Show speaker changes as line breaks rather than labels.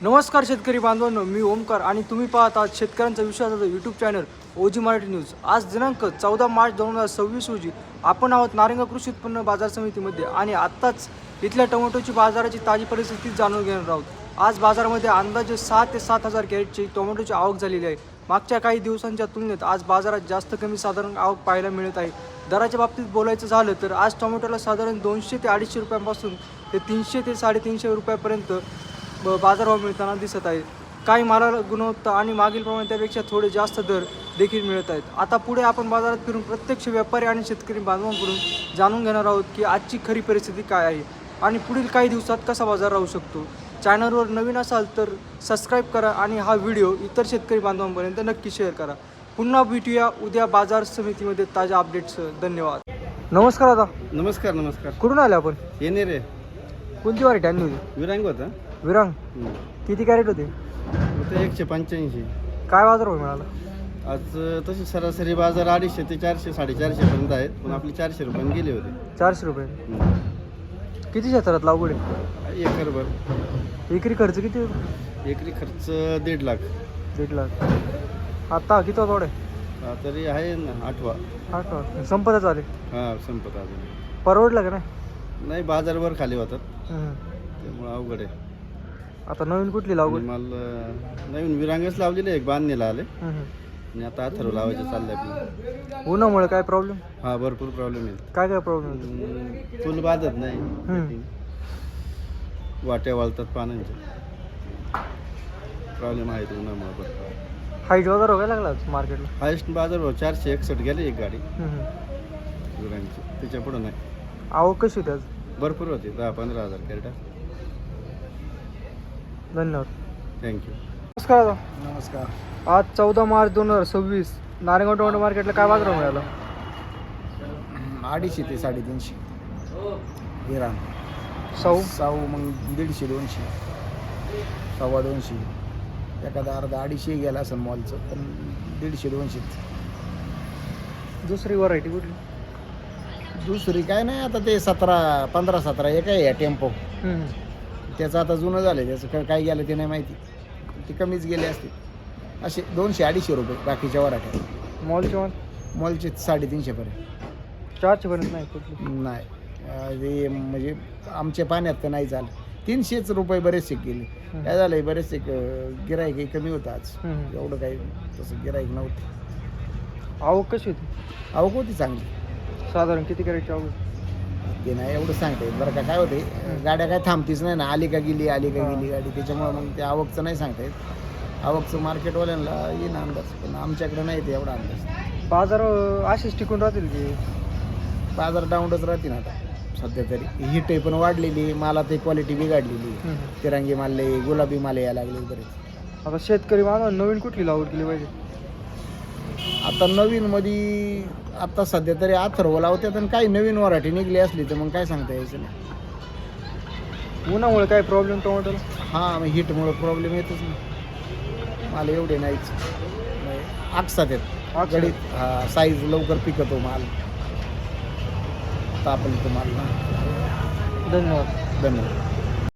नमस्कार शेतकरी बांधवांनो, मी ओमकार आणि तुम्ही पाहत आहात शेतकऱ्यांचा विश्वासाचा यूट्यूब चॅनल ओजी मराठी न्यूज. आज दिनांक 14 मार्च 2026 रोजी आपण आहोत नारायणगाव कृषी उत्पन्न बाजार समितीमध्ये आणि आत्ताच इथल्या टोमॅटोची बाजाराची ताजी परिस्थिती जाणून घेणार आहोत. आज बाजारामध्ये अंदाजे 6 ते 7,000 कॅरेटची टोमॅटोची आवक झालेली आहे. मागच्या काही दिवसांच्या तुलनेत आज बाजारात जास्त कमी साधारण आवक पाहायला मिळत आहे. दराच्या बाबतीत बोलायचं झालं तर आज टोमॅटोला साधारण 200 ते 250 रुपयांपासून ते 300 ते 350 रुपयापर्यंत बाजारभाव मिळताना दिसत आहे. काही मालाला गुणवत्ता आणि मागील प्रमाणे त्यापेक्षा थोडे जास्त दर देखील मिळत आहेत. आता पुढे आपण बाजारात फिरून प्रत्यक्ष व्यापारी आणि शेतकरी बांधवांकडून जाणून घेणार आहोत की आजची खरी परिस्थिती काय आहे आणि पुढील काही दिवसात कसा बाजार राहू शकतो. चॅनलवर नवीन असाल तर सबस्क्राईब करा आणि हा व्हिडिओ इतर शेतकरी बांधवांपर्यंत नक्की शेअर करा. पुन्हा भेटूया उद्या बाजार समितीमध्ये ताज्या अपडेट्ससह. धन्यवाद. नमस्कार दादा.
नमस्कार नमस्कार.
कुठून आले आपण?
येणे रे.
कोणती व्हरायटी आणली होती?
विरांग होता.
विरांग. किती कॅरेट होते?
होते 185.
काय बाजारभाव मिळाला?
आज तशी सरासरी बाजार 250 ते 400 450 पर्यंत आहेत, पण आपले 400 रुपयांनी गेले होते.
400 रुपये. किती क्षेत्रात लागवड आहे?
एकरभर.
एकरी खर्च किती?
एकरी खर्च 1.5 लाख.
1.5 लाख. आता किती तोड आहे?
तरी आहे ना 8वा.
8 संपतच आले.
हां, संपत आले.
परवडलं का नाही?
नाही, बाजारवर खाली होतात, त्यामुळे अवघड आहे.
आता नवीन कुठली लागवड?
मला नवीन विरांगच लावलेले, एक बांधणीला आले आणि आता अथर्व लावायचं चाललंय आपलं.
उन्हामुळे काय प्रॉब्लेम?
हा, भरपूर प्रॉब्लेम आहे.
काय काय प्रॉब्लेम?
फुल बाधत नाही, वाट्या वाळतात पानांच्या. प्रॉब्लेम आहे उन्हामुळे.
हाईट वगैरे व्हायला लागला मार्केटला?
हायस्ट बाजार भाव 461 गेले एक गाडी विरांगची. त्याच्या पुढं नाही.
आवक कशी होती आज?
भरपूर होती, 10-15 हजार कॅरेट.
धन्यवाद.
थँक्यू.
नमस्कार दादा.
नमस्कार.
आज 14 मार्च 2026 नारायणगाव टोमॅटो मार्केटला काय बाजार मिळाला?
250 ते 350 विरांग. साऊ मग 150-200, 250. एखादा अर्धा 250 गेला असेल मॉलचं, पण 150-200.
दुसरी व्हरायटी कुठली?
दुसरी काय नाही, आता ते 15-17 एक आहे या टेम्पो. त्याचं आता जुनं झालं, त्याचं काय गेलं ते नाही माहिती. ते कमीच गेले असते. असे 200-250 रुपये बाकीच्या वराठ्या.
मॉलचे
मॉलचे 350 पर्यंत.
400 पर्यंत नाही कुठली?
नाही, ते म्हणजे आमच्या पाण्यात तर नाही झालं. 300 रुपये बरेचसे गेले. काय झालं, बरेचसे गिराईक कमी होतं आज. एवढं काही तसं गिराईक नव्हतं.
आवक कशी होती?
आवक होती चांगली.
साधारण किती कॅरेटची आवक?
ते नाही एवढं सांगता येत बरं का. काय होते, गाड्या काय थांबतीच नाही ना, आली का गेली गाडी. त्याच्यामुळं मग ते आवकचं नाही सांगता येत. आवकचं मार्केटवाल्यांना येईन अंदाज, पण आमच्याकडे नाही ते एवढा अंदाज.
बाजार असेच टिकून राहतील की?
बाजार डाऊनच राहतील आता सध्या तरी. हिट पण वाढलेली, मालात क्वालिटी बिघडलेली. तिरंगी माल, गुलाबी माल यायला लागले बरेच.
आता शेतकरी मानव नवीन कुठली लागवड केली पाहिजे?
आता नवीन मध्ये आता सध्या तरी अथर्व लावतात, आणि काही नवीन वराठी निघली असली तर मग काय सांगता यायचं नाही.
उन्हामुळे काय प्रॉब्लेम टोमॅटोला?
हां, मग हिटमुळे प्रॉब्लेम येतच ना. माल एवढे नाहीच, आकसात आहेत गडीत. हा, साईज लवकर पिकतो माल, तापल तो माल ना.
धन्यवाद.
धन्यवाद.